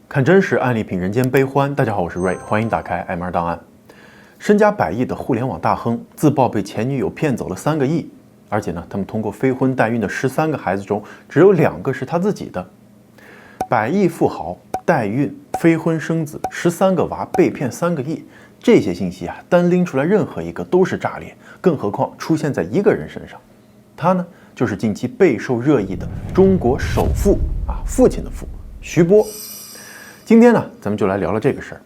看真实案例品人间悲欢。大家好，我是 Ray， 欢迎打开 M2 档案。身家100亿的互联网大亨自曝被前女友骗走了3个亿，而且呢，他们通过非婚代孕的13个孩子中，只有2个是他自己的。100亿富豪代孕、非婚生子，13个娃被骗3个亿，这些信息啊，单拎出来任何一个都是炸裂，更何况出现在一个人身上。他呢，就是近期备受热议的中国首富父亲的富徐波。今天呢，咱们就来聊聊这个事儿。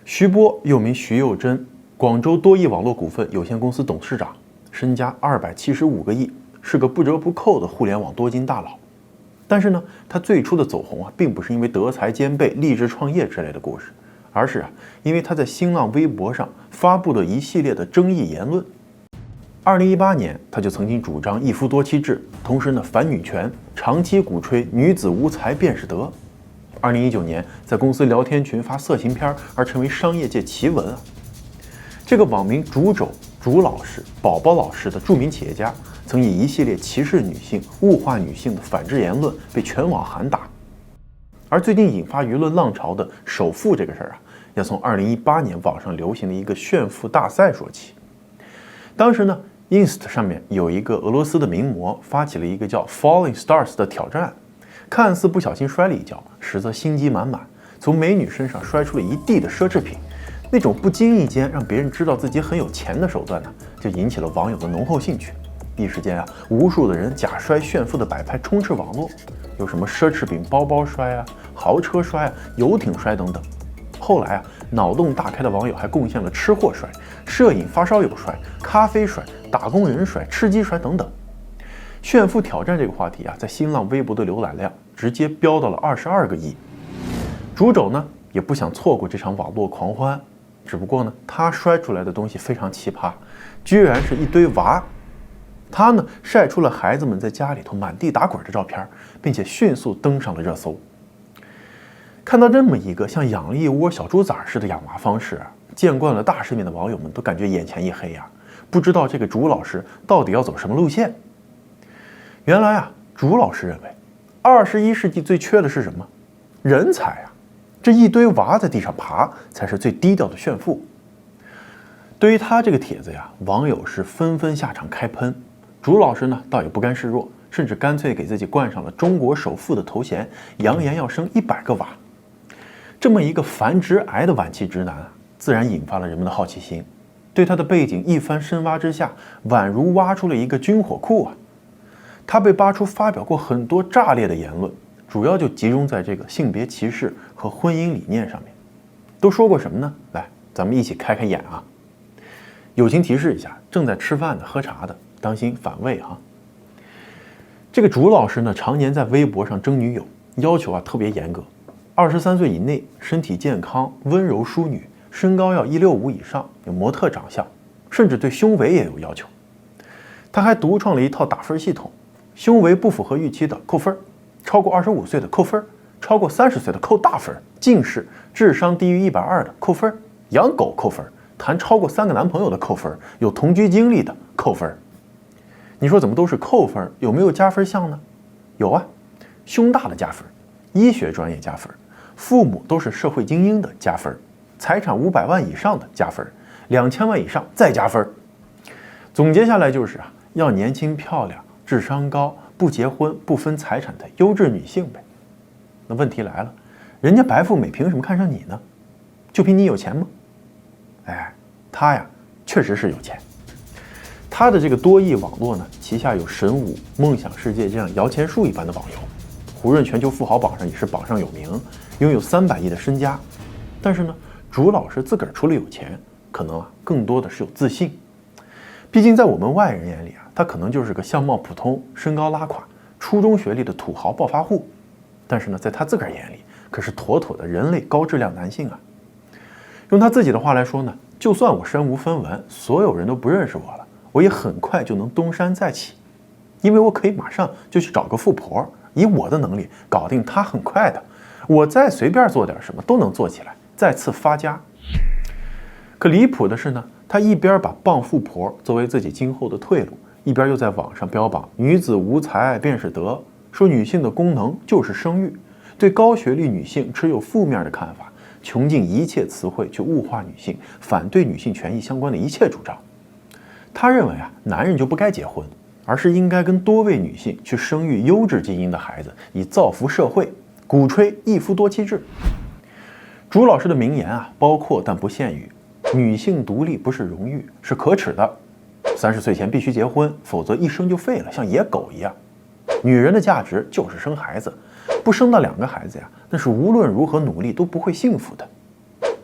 徐波又名徐幼珍，广州多益网络股份有限公司董事长，身家275个亿，是个不折不扣的互联网多金大佬。但是呢，他最初的走红并不是因为德才兼备、励志创业之类的故事，而是因为他在新浪微博上发布的一系列的争议言论。2018年，他就曾经主张一夫多妻制，同时呢反女权，长期鼓吹女子无才便是德。2019年，在公司聊天群发色情片而成为商业界奇闻。这个网名竹肘、竹老师、宝宝老师的著名企业家，曾以一系列歧视女性、物化女性的反制言论被全网喊打。而最近引发舆论浪潮的首富这个事儿要从2018年网上流行的一个炫富大赛说起。当时呢，Inst 上面有一个俄罗斯的名模发起了一个叫 Falling Stars 的挑战，看似不小心摔了一跤，实则心机满满，从美女身上摔出了一地的奢侈品。那种不经意间让别人知道自己很有钱的手段呢，就引起了网友的浓厚兴趣。一时间无数的人假摔炫富的摆拍充斥网络，有什么奢侈品包包摔豪车摔游艇摔等等。后来脑洞大开的网友还贡献了吃货摔、摄影发烧友摔、咖啡摔、打工人摔、吃鸡摔等等。炫富挑战这个话题在新浪微博的浏览量直接飙到了22个亿。竹肘呢也不想错过这场网络狂欢，只不过呢他摔出来的东西非常奇葩，居然是一堆娃。他呢晒出了孩子们在家里头满地打滚的照片，并且迅速登上了热搜。看到这么一个像养了一窝小猪崽似的养娃方式，见惯了大世面的网友们都感觉眼前一黑不知道这个竹老师到底要走什么路线。原来竹老师认为21世纪最缺的是什么？人才这一堆娃在地上爬才是最低调的炫富。对于他这个帖子网友是纷纷下场开喷。竹老师呢倒也不甘示弱，甚至干脆给自己冠上了中国首富的头衔，扬言要生100个娃。这么一个繁殖癌的晚期直男自然引发了人们的好奇心。对他的背景一番深挖之下，宛如挖出了一个军火库他被扒出发表过很多炸裂的言论，主要就集中在这个性别歧视和婚姻理念上面。都说过什么呢？来，咱们一起开开眼友情提示一下，正在吃饭的、喝茶的，当心反胃这个竹老师呢，常年在微博上征女友，要求特别严格，23岁以内，身体健康、温柔淑女，身高要165以上，有模特长相，甚至对胸围也有要求。他还独创了一套打分系统，胸围不符合预期的扣分，超过25岁的扣分，超过30岁的扣大分，近视、智商低于120的扣分，养狗扣分，谈超过3个男朋友的扣分，有同居经历的扣分。你说怎么都是扣分，有没有加分项呢？有胸大的加分，医学专业加分，父母都是社会精英的加分，财产500万以上的加分，2000万以上再加分。总结下来就是要年轻漂亮、智商高、不结婚、不分财产的优质女性呗。那问题来了，人家白富美凭什么看上你呢？就凭你有钱吗？他确实是有钱。他的这个多益网络呢，旗下有神武、梦想世界这样摇钱树一般的网友，胡润全球富豪榜上也是榜上有名，拥有300亿的身家。但是呢，竹老师自个儿除了有钱，可能更多的是有自信。毕竟在我们外人眼里他可能就是个相貌普通、身高拉垮、初中学历的土豪暴发户。但是呢，在他自个儿眼里，可是妥妥的人类高质量男性用他自己的话来说呢，就算我身无分文，所有人都不认识我了，我也很快就能东山再起，因为我可以马上就去找个富婆，以我的能力搞定他，很快的，我再随便做点什么都能做起来，再次发家。可离谱的是呢，他一边把傍富婆作为自己今后的退路，一边又在网上标榜女子无才便是德，说女性的功能就是生育，对高学历女性持有负面的看法，穷尽一切词汇去物化女性，反对女性权益相关的一切主张。他认为男人就不该结婚，而是应该跟多位女性去生育优质基因的孩子，以造福社会，鼓吹一夫多妻制。朱老师的名言包括但不限于：女性独立不是荣誉，是可耻的。30岁前必须结婚，否则一生就废了，像野狗一样。女人的价值就是生孩子，不生到2个孩子那是无论如何努力都不会幸福的。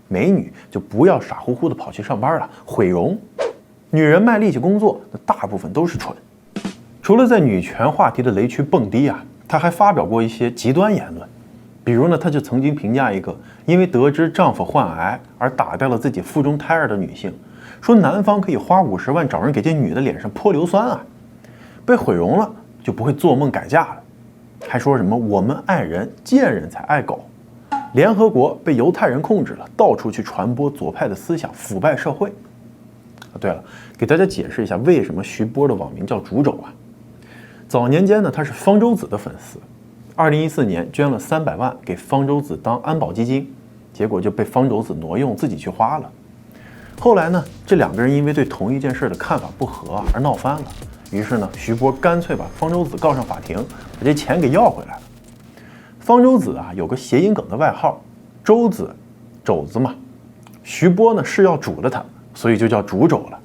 美女就不要傻乎乎的跑去上班了，毁容。女人卖力气工作，那大部分都是蠢。除了在女权话题的雷区蹦迪她还发表过一些极端言论。比如呢，她就曾经评价一个因为得知丈夫患癌而打掉了自己腹中胎儿的女性，说男方可以花50万找人给这女的脸上泼硫酸被毁容了就不会做梦改嫁了。还说什么我们爱人，贱人才爱狗。联合国被犹太人控制了，到处去传播左派的思想，腐败社会。对了，给大家解释一下为什么徐波的网名叫竹肘早年间呢，他是方舟子的粉丝，2014年捐了300万给方舟子当安保基金，结果就被方舟子挪用，自己去花了。后来呢，这2个人因为对同一件事的看法不合而闹翻了，于是呢，徐波干脆把方舟子告上法庭，把这钱给要回来了。方舟子有个谐音梗的外号，舟子，肘子嘛。徐波呢是要煮了他，所以就叫煮肘了，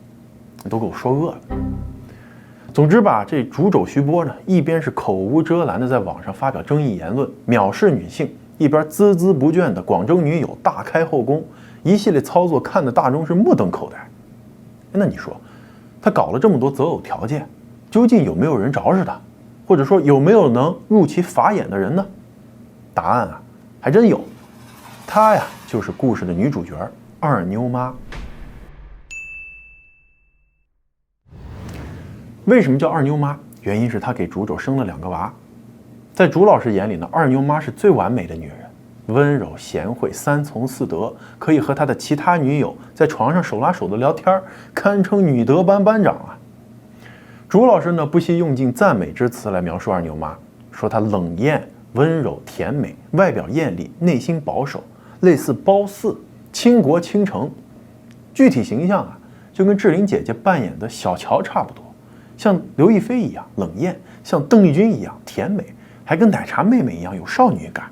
都给我说饿了。总之吧，这煮肘徐波呢，一边是口无遮拦的在网上发表争议言论，藐视女性，一边孜孜不倦的广征女友，大开后宫，一系列操作看得大众是目瞪口呆。那你说，他搞了这么多择偶条件，究竟有没有人着实他？或者说有没有能入其法眼的人呢？答案还真有，她就是故事的女主角二妞妈。为什么叫二妞妈？原因是她给竹肘生了2个娃。在竹老师眼里呢，二妞妈是最完美的女人，温柔贤惠，3从4德，可以和他的其他女友在床上手拉手的聊天，堪称女德班班长竹老师呢不惜用尽赞美之词来描述二妞妈，说她冷艳、温柔、甜美，外表艳丽，内心保守，类似褒姒，倾国倾城。具体形象就跟志玲姐姐扮演的小乔差不多，像刘亦菲一样冷艳，像邓丽君一样甜美，还跟奶茶妹妹一样有少女感。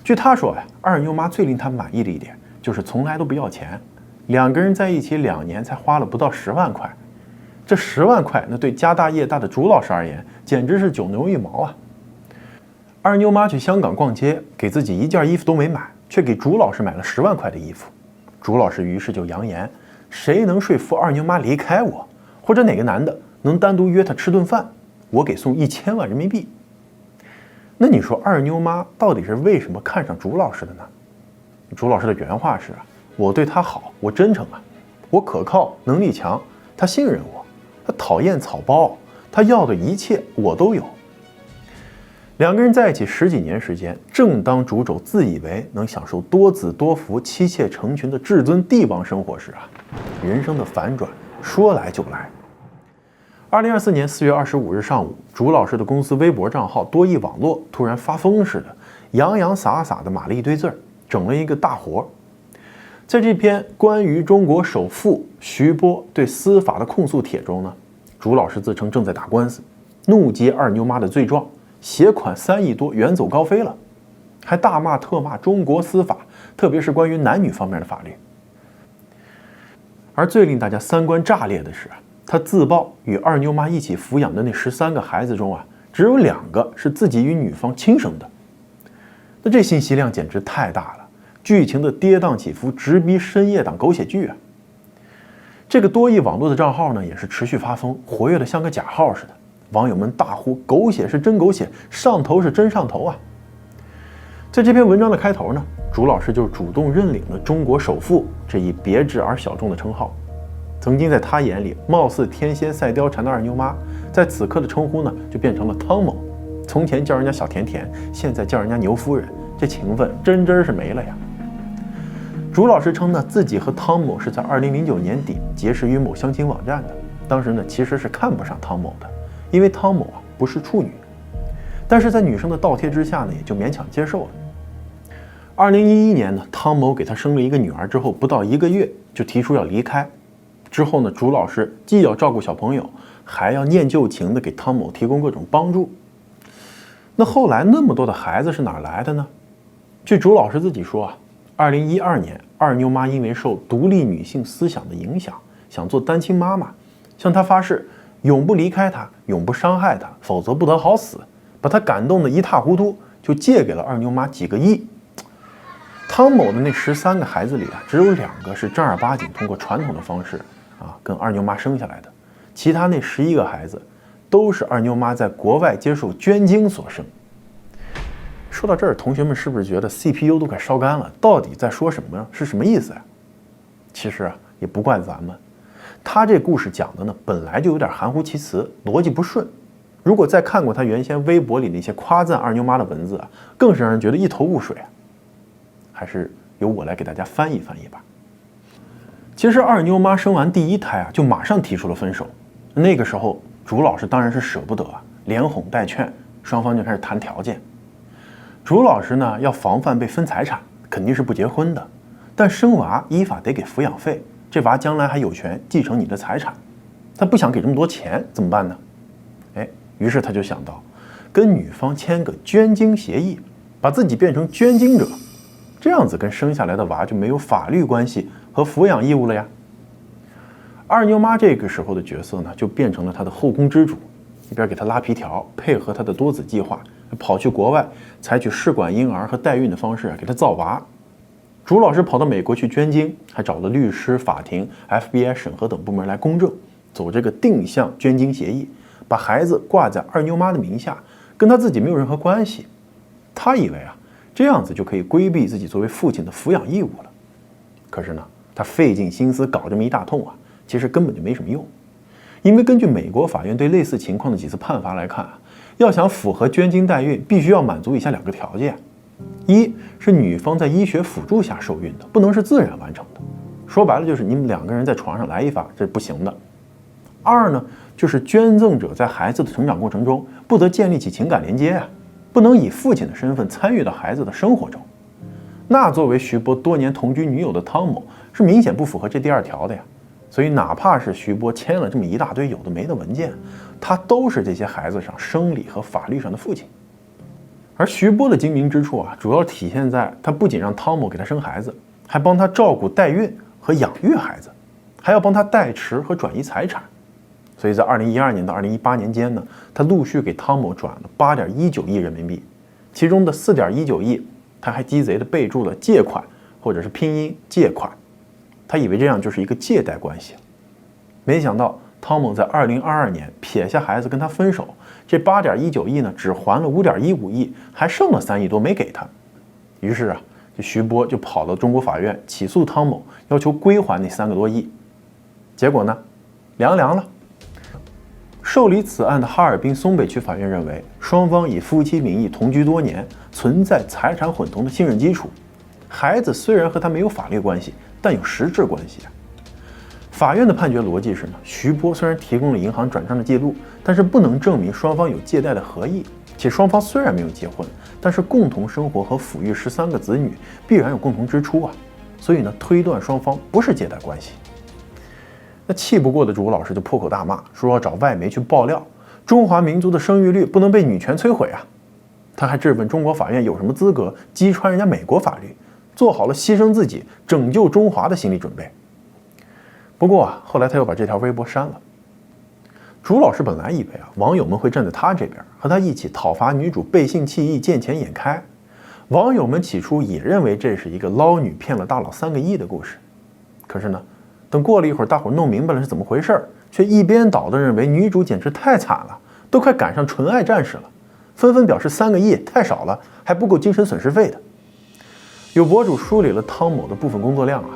据她说二妞妈最令她满意的一点就是从来都不要钱，2个人在一起2年才花了不到10万块。这10万块那对家大业大的竹老师而言简直是9牛1毛二妞妈去香港逛街，给自己1件衣服都没买，却给竹老师买了10万块的衣服。竹老师于是就扬言，谁能说服二妞妈离开我，或者哪个男的能单独约她吃顿饭，我给送1000万人民币。那你说二妞妈到底是为什么看上竹老师的呢？竹老师的原话是我对她好，我真诚我可靠，能力强，她信任我，她讨厌草包，她要的一切我都有。2个人在一起10几年时间，正当竹肘自以为能享受多子多福、妻妾成群的至尊帝王生活时人生的反转说来就来。2024年4月25日上午，竹老师的公司微博账号多益网络突然发疯似的，洋洋洒洒的码了一堆字，整了一个大活。在这篇关于中国首富徐波对司法的控诉帖中呢，竹老师自称正在打官司，怒揭二妞妈的罪状，携款3亿多远走高飞了，还大骂特骂中国司法，特别是关于男女方面的法律。而最令大家三观炸裂的是他自曝与二妞妈一起抚养的那13个孩子中只有2个是自己与女方亲生的。那这信息量简直太大了，剧情的跌宕起伏直逼深夜档狗血剧这个多益网络的账号呢，也是持续发疯，活跃的像个假号似的。网友们大呼狗血是真狗血，上头是真上头在这篇文章的开头呢，竹老师就主动认领了中国首富这一别致而小众的称号。曾经在他眼里貌似天仙赛貂蝉的二妞妈，在此刻的称呼呢就变成了汤某，从前叫人家小甜甜，现在叫人家牛夫人，这情分真是没了呀。竹老师称呢，自己和汤某是在2009年底结识于某相亲网站的，当时呢其实是看不上汤某的，因为汤某啊不是处女。但是在女生的倒贴之下呢，也就勉强接受了。2011年呢，汤某给她生了一个女儿之后，不到1个月就提出要离开。之后呢，朱老师既要照顾小朋友，还要念旧情的给汤某提供各种帮助。那后来那么多的孩子是哪儿来的呢？据朱老师自己说啊，2012年二妞妈因为受独立女性思想的影响，想做单亲妈妈，向她发誓永不离开她，永不伤害她，否则不得好死，把她感动得一塌糊涂，就借给了二妞妈几个亿。汤某的那13个孩子里啊，只有2个是正儿八经通过传统的方式跟二妞妈生下来的，其他那11个孩子都是二妞妈在国外接受捐精所生。说到这儿，同学们是不是觉得 CPU 都快烧干了？到底在说什么？是什么意思呀？其实啊，也不怪咱们，他这故事讲的呢，本来就有点含糊其辞，逻辑不顺。如果再看过他原先微博里那些夸赞二妞妈的文字啊，更是让人觉得一头雾水啊。还是由我来给大家翻译翻译吧。其实二妞妈生完第1胎啊，就马上提出了分手。那个时候，朱老师当然是舍不得啊，连哄带劝，双方就开始谈条件。朱老师呢，要防范被分财产，肯定是不结婚的，但生娃依法得给抚养费，这娃将来还有权继承你的财产。他不想给这么多钱，怎么办呢？于是他就想到，跟女方签个捐精协议，把自己变成捐精者，这样子跟生下来的娃就没有法律关系和抚养义务了呀。二妞妈这个时候的角色呢，就变成了他的后宫之主，一边给他拉皮条，配合他的多子计划，跑去国外采取试管婴儿和代孕的方式给他造娃。朱老师跑到美国去捐精，还找了律师、法庭、FBI 审核等部门来公证，走这个定向捐精协议，把孩子挂在二妞妈的名下，跟他自己没有任何关系。他以为啊，这样子就可以规避自己作为父亲的抚养义务了。可是呢，他费尽心思搞这么一大通啊，其实根本就没什么用。因为根据美国法院对类似情况的几次判罚来看啊，要想符合捐精代孕，必须要满足以下2个条件：一是女方在医学辅助下受孕的，不能是自然完成的，说白了就是你们2个人在床上来一发，这是不行的。2呢，就是捐赠者在孩子的成长过程中不得建立起情感连接啊，不能以父亲的身份参与到孩子的生活中。那作为徐波多年同居女友的汤某是明显不符合这第2条的呀。所以哪怕是徐波签了这么一大堆有的没的文件，他都是这些孩子上生理和法律上的父亲。而徐波的精明之处啊，主要体现在他不仅让汤某给他生孩子，还帮他照顾代孕和养育孩子，还要帮他代持和转移财产。所以在2012年到2018年间呢，他陆续给汤某转了8.19亿人民币，其中的4.19亿他还鸡贼的备注了借款或者是拼音借款。他以为这样就是一个借贷关系，没想到汤某在2022年撇下孩子跟他分手，这8.19亿呢只还了5.15亿，还剩了3亿多没给他。于是啊，这徐波就跑到中国法院起诉汤某，要求归还那3个多亿。结果呢，凉了。受理此案的哈尔滨松北区法院认为，双方以夫妻名义同居多年，存在财产混同的信任基础。孩子虽然和他没有法律关系，但有实质关系啊。法院的判决逻辑是呢，徐波虽然提供了银行转账的记录，但是不能证明双方有借贷的合意，且双方虽然没有结婚，但是共同生活和抚育13个子女必然有共同支出啊，所以呢，推断双方不是借贷关系。那气不过的朱老师就破口大骂，说要找外媒去爆料，中华民族的生育率不能被女权摧毁啊。他还质问中国法院有什么资格击穿人家美国法律，做好了牺牲自己拯救中华的心理准备。不过啊，后来他又把这条微博删了。朱老师本来以为啊，网友们会站在他这边，和他一起讨伐女主背信弃义、见钱眼开。网友们起初也认为这是一个捞女骗了大佬3个亿的故事。可是呢，等过了一会儿，大伙弄明白了是怎么回事，却一边倒的认为女主简直太惨了，都快赶上纯爱战士了，纷纷表示3个亿太少了，还不够精神损失费的。有博主梳理了汤某的部分工作量啊，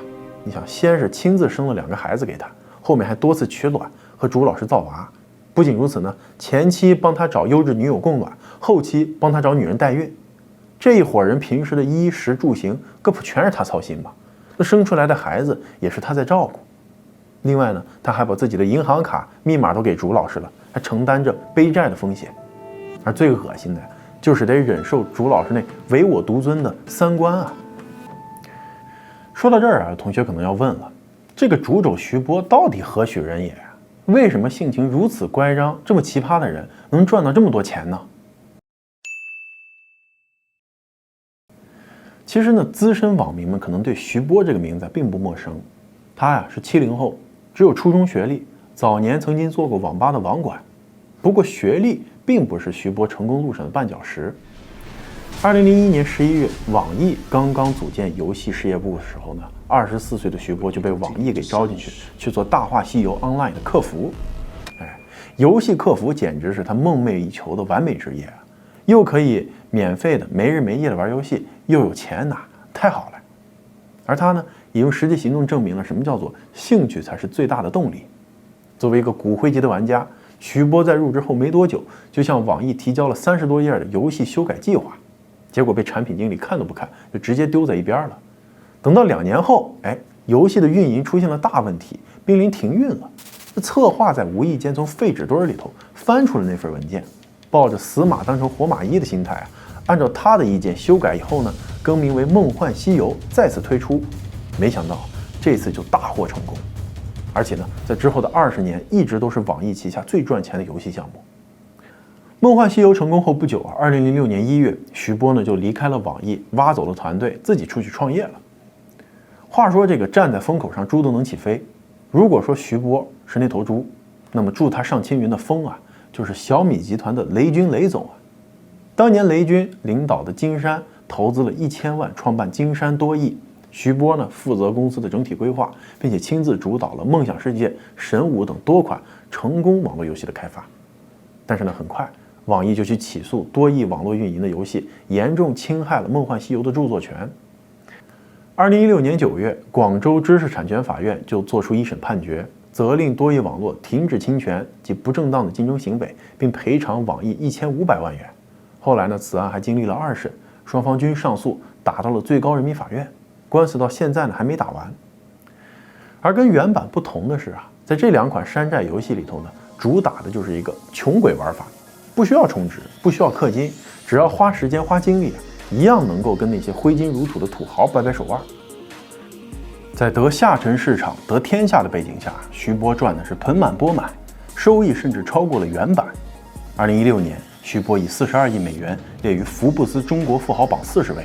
你想，先是亲自生了2个孩子给他，后面还多次取卵和朱老师造娃。不仅如此呢，前期帮他找优质女友供卵，后期帮他找女人代孕。这一伙人平时的衣食住行，各不全是他操心吧？那生出来的孩子也是他在照顾。另外呢，他还把自己的银行卡密码都给朱老师了，还承担着背债的风险。而最恶心的就是得忍受朱老师那唯我独尊的三观啊！说到这儿啊，同学可能要问了，这个主肘徐波到底何许人也？为什么性情如此乖张、这么奇葩的人能赚到这么多钱呢？其实呢，资深网民们可能对徐波这个名字并不陌生。他呀是70后，只有初中学历，早年曾经做过网吧的网管。不过学历并不是徐波成功路上的绊脚石。2001年11月，网易刚刚组建游戏事业部的时候呢，24岁的徐波就被网易给招进去做《大话西游 Online》的客服。游戏客服简直是他梦寐以求的完美职业啊！又可以免费的没日没夜的玩游戏，又有钱拿，太好了。而他呢，也用实际行动证明了什么叫做兴趣才是最大的动力。作为一个骨灰级的玩家，徐波在入职后没多久，就向网易提交了30多页的游戏修改计划，结果被产品经理看都不看，就直接丢在一边了。等到2年后，游戏的运营出现了大问题，濒临停运了。策划在无意间从废纸堆里头翻出了那份文件，抱着死马当成活马医的心态按照他的意见修改以后呢，更名为《梦幻西游》，再次推出。没想到这次就大获成功，而且呢，在之后的20年一直都是网易旗下最赚钱的游戏项目。《梦幻西游》成功后不久2006年1月，徐波呢就离开了网易，挖走了团队，自己出去创业了。话说这个站在风口上，猪都能起飞。如果说徐波是那头猪，那么助他上青云的风啊，就是小米集团的雷军雷总啊。当年雷军领导的金山投资了1000万创办金山多益，徐波呢负责公司的整体规划，并且亲自主导了梦想世界、神武等多款成功网络游戏的开发。但是呢，很快网易就去起诉多益网络运营的游戏，严重侵害了梦幻西游的著作权。2016年9月，广州知识产权法院就作出一审判决，责令多益网络停止侵权及不正当的竞争行为，并赔偿网易1500万元。后来呢，此案还经历了2审，双方均上诉，打到了最高人民法院，官司到现在呢还没打完。而跟原版不同的是在这2款山寨游戏里头呢，主打的就是一个穷鬼玩法，不需要充值，不需要氪金，只要花时间花精力一样能够跟那些挥金如土的土豪掰掰手腕。在得下沉市场、得天下的背景下，徐波赚的是盆满钵满，收益甚至超过了原版。2016年，徐波以42亿美元列于福布斯中国富豪榜40位。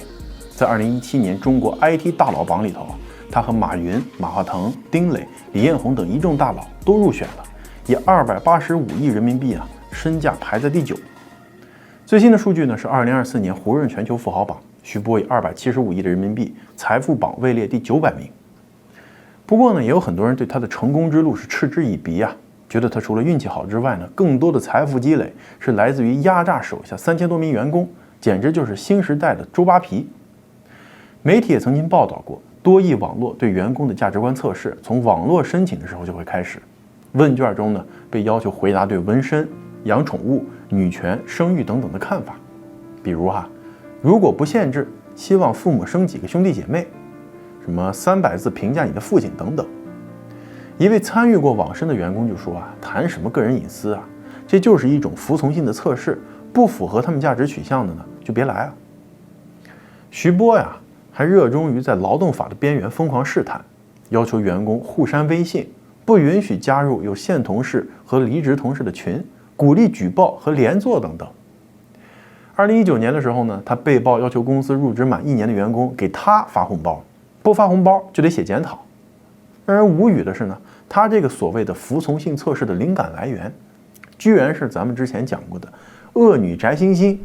在2017年中国 IT 大佬榜里头，他和马云、马化腾、丁磊、李彦宏等一众大佬都入选了，以285亿人民币身价排在第9。最新的数据呢是2024年胡润全球富豪榜，徐波以275亿的人民币，财富榜位列第900名。不过呢，也有很多人对他的成功之路是嗤之以鼻觉得他除了运气好之外呢，更多的财富积累是来自于压榨手下3000多名员工，简直就是新时代的周扒皮。媒体也曾经报道过，多益网络对员工的价值观测试从网络申请的时候就会开始，问卷中呢被要求回答对纹身、养宠物、女权、生育等等的看法。比如如果不限制，希望父母生几个兄弟姐妹，什么300字评价你的父亲等等。一位参与过网申的员工就说谈什么个人隐私这就是一种服从性的测试，不符合他们价值取向的呢就别来徐波还热衷于在劳动法的边缘疯狂试探，要求员工互删微信，不允许加入有现同事和离职同事的群，鼓励举报和连坐等等。2019年的时候呢，他被曝要求公司入职满1年的员工给他发红包，不发红包就得写检讨。让人无语的是呢，他这个所谓的服从性测试的灵感来源，居然是咱们之前讲过的恶女翟欣欣。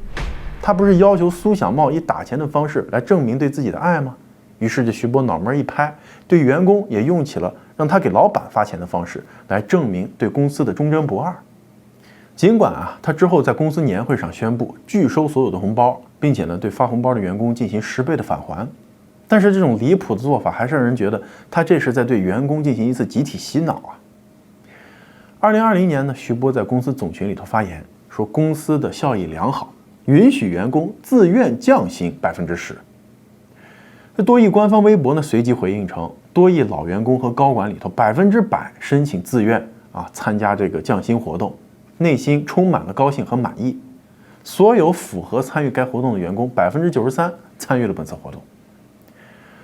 他不是要求苏小茂以打钱的方式来证明对自己的爱吗？于是这徐波脑门一拍，对员工也用起了让他给老板发钱的方式来证明对公司的忠贞不二。尽管他之后在公司年会上宣布拒收所有的红包，并且呢对发红包的员工进行10倍的返还，但是这种离谱的做法还是让人觉得他这是在对员工进行一次集体洗脑2020年呢，徐波在公司总群里头发言说，公司的效益良好，允许员工自愿降薪10%。这多益官方微博呢随即回应称，多益老员工和高管里头100%申请自愿参加这个降薪活动，内心充满了高兴和满意。所有符合参与该活动的员工93%参与了本次活动。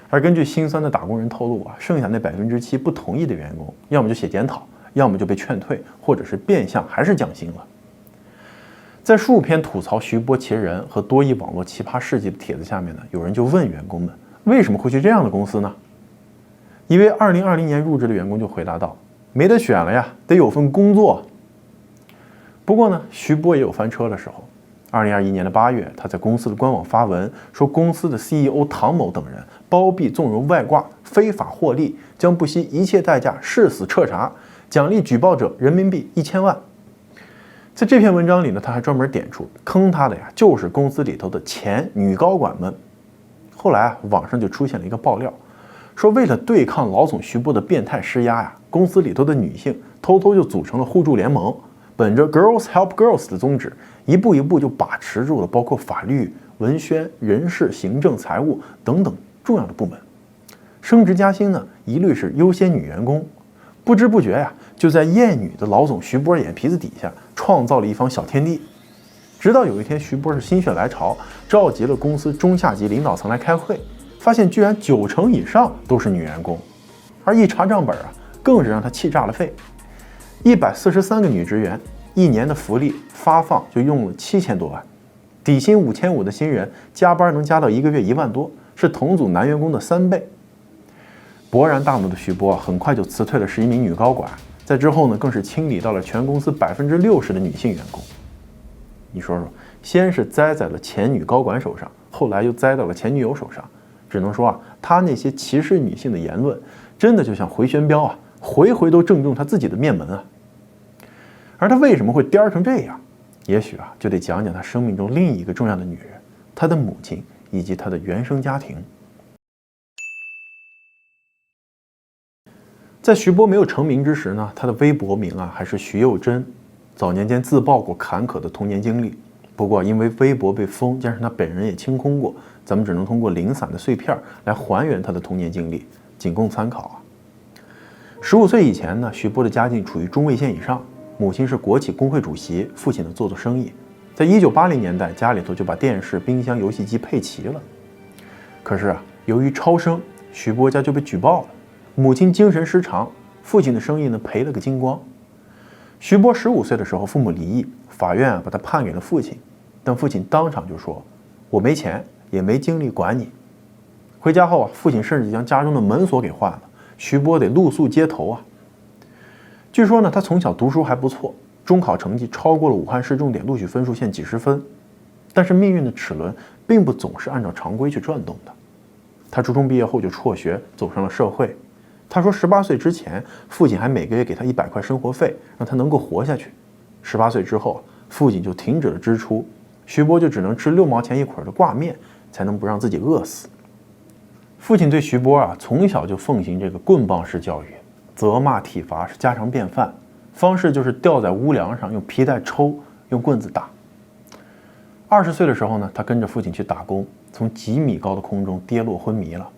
而根据心酸的打工人透露剩下那7%不同意的员工，要么就写检讨，要么就被劝退，或者是变相还是降薪了。在数篇吐槽徐波其人和多益网络奇葩事迹的帖子下面呢，有人就问员工们为什么会去这样的公司呢？一位2020年入职的员工就回答道：“没得选了呀，得有份工作。”不过呢，徐波也有翻车的时候。2021年8月，他在公司的官网发文说，公司的 CEO 唐某等人包庇、纵容外挂、非法获利，将不惜一切代价誓死彻查，奖励举报者人民币1000万。在这篇文章里呢，他还专门点出坑他的呀，就是公司里头的前女高管们。后来网上就出现了一个爆料，说为了对抗老总徐波的变态施压公司里头的女性偷偷就组成了互助联盟，本着 Girls Help Girls 的宗旨，一步一步就把持住了包括法律、文宣、人事、行政、财务等等重要的部门。升职加薪呢，一律是优先女员工。不知不觉就在厌女的老总徐波眼皮子底下创造了一方小天地。直到有一天，徐波是心血来潮，召集了公司中下级领导层来开会，发现居然90%以上都是女员工。而一查账本更是让他气炸了肺。143个女职员，一年的福利发放就用了7000多万，底薪5500的新人加班能加到1个月1万多，是同组男员工的3倍。勃然大怒的徐波很快就辞退了11名女高管，在之后呢，更是清理到了全公司60%的女性员工。你说说，先是栽在了前女高管手上，后来又栽到了前女友手上，只能说他那些歧视女性的言论，真的就像回旋镖回回都正中他自己的面门而他为什么会颠成这样？也许就得讲讲他生命中另一个重要的女人，他的母亲以及他的原生家庭。在徐波没有成名之时呢，他的微博名还是徐幼珍。早年间自曝过坎坷的童年经历，不过因为微博被封，加上他本人也清空过，咱们只能通过零散的碎片来还原他的童年经历，仅供参考15岁以前呢，徐波的家境处于中位线以上，母亲是国企工会主席，父亲呢做生意。在1980年代，家里头就把电视、冰箱、游戏机配齐了。可是由于超生，徐波家就被举报了，母亲精神失常，父亲的生意呢赔了个精光。徐波15岁的时候，父母离异，法院把他判给了父亲，但父亲当场就说：“我没钱，也没精力管你。”回家后父亲甚至将家中的门锁给换了，徐波得露宿街头据说呢，他从小读书还不错，中考成绩超过了武汉市重点录取分数线几十分。但是命运的齿轮并不总是按照常规去转动的。他初中毕业后就辍学，走上了社会。他说18岁之前，父亲还每个月给他100块生活费，让他能够活下去。18岁之后，父亲就停止了支出，徐波就只能吃6毛钱一捆的挂面，才能不让自己饿死。父亲对徐波从小就奉行这个棍棒式教育，责骂体罚是家常便饭，方式就是吊在屋梁上，用皮带抽，用棍子打。20岁的时候呢，他跟着父亲去打工，从几米高的空中跌落昏迷了。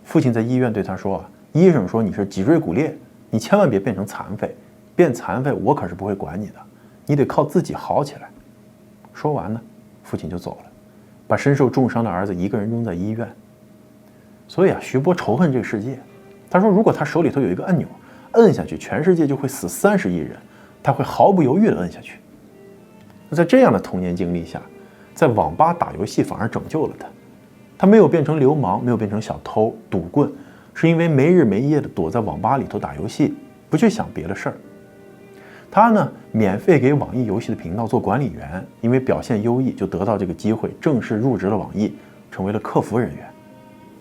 父亲在医院对他说医生说你是脊椎骨裂，你千万别变成残废，变残废我可是不会管你的，你得靠自己好起来。说完呢，父亲就走了，把身受重伤的儿子一个人扔在医院。所以徐波仇恨这个世界。他说如果他手里头有一个按钮，摁下去全世界就会死30亿人，他会毫不犹豫地摁下去。那在这样的童年经历下，在网吧打游戏反而拯救了他。他没有变成流氓，没有变成小偷、赌棍，是因为没日没夜的躲在网吧里头打游戏，不去想别的事儿。他呢，免费给网易游戏的频道做管理员，因为表现优异，就得到这个机会，正式入职了网易，成为了客服人员。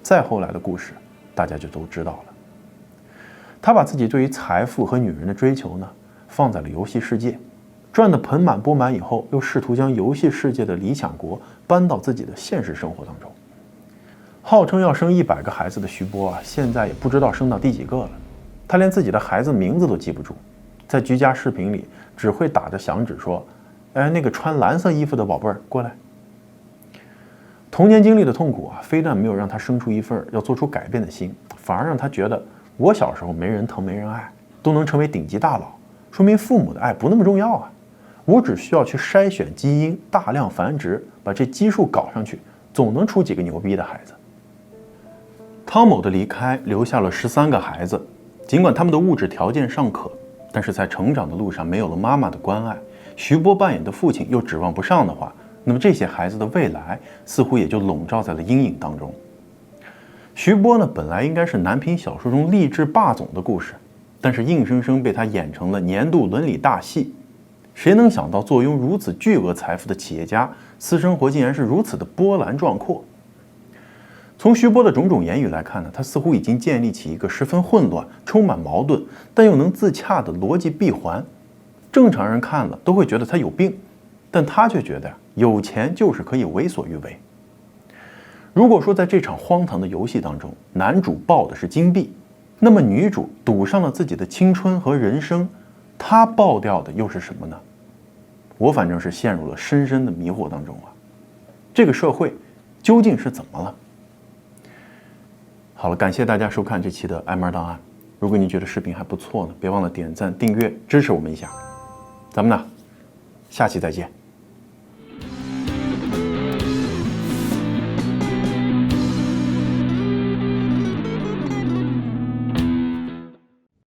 再后来的故事，大家就都知道了。他把自己对于财富和女人的追求呢，放在了游戏世界，赚得盆满钵满以后，又试图将游戏世界的理想国搬到自己的现实生活当中。号称要生100个孩子的徐波现在也不知道生到第几个了。他连自己的孩子名字都记不住，在居家视频里只会打着响指说：“哎，那个穿蓝色衣服的宝贝儿过来。”童年经历的痛苦啊，非但没有让他生出一份要做出改变的心，反而让他觉得我小时候没人疼没人爱，都能成为顶级大佬，说明父母的爱不那么重要啊。我只需要去筛选基因，大量繁殖，把这基数搞上去，总能出几个牛逼的孩子。汤某的离开留下了13个孩子，尽管他们的物质条件尚可，但是在成长的路上没有了妈妈的关爱，徐波扮演的父亲又指望不上的话，那么这些孩子的未来似乎也就笼罩在了阴影当中。徐波呢，本来应该是男频小说中励志霸总的故事，但是硬生生被他演成了年度伦理大戏。谁能想到坐拥如此巨额财富的企业家，私生活竟然是如此的波澜壮阔？从徐波的种种言语来看呢，他似乎已经建立起一个十分混乱、充满矛盾，但又能自洽的逻辑闭环。正常人看了都会觉得他有病，但他却觉得有钱就是可以为所欲为。如果说在这场荒唐的游戏当中，男主抱的是金币，那么女主赌上了自己的青春和人生，她抱掉的又是什么呢？我反正是陷入了深深的迷惑当中啊！这个社会究竟是怎么了？好了，感谢大家收看这期的《M2档案》。如果你觉得视频还不错呢，别忘了点赞、订阅支持我们一下。咱们呢，下期再见。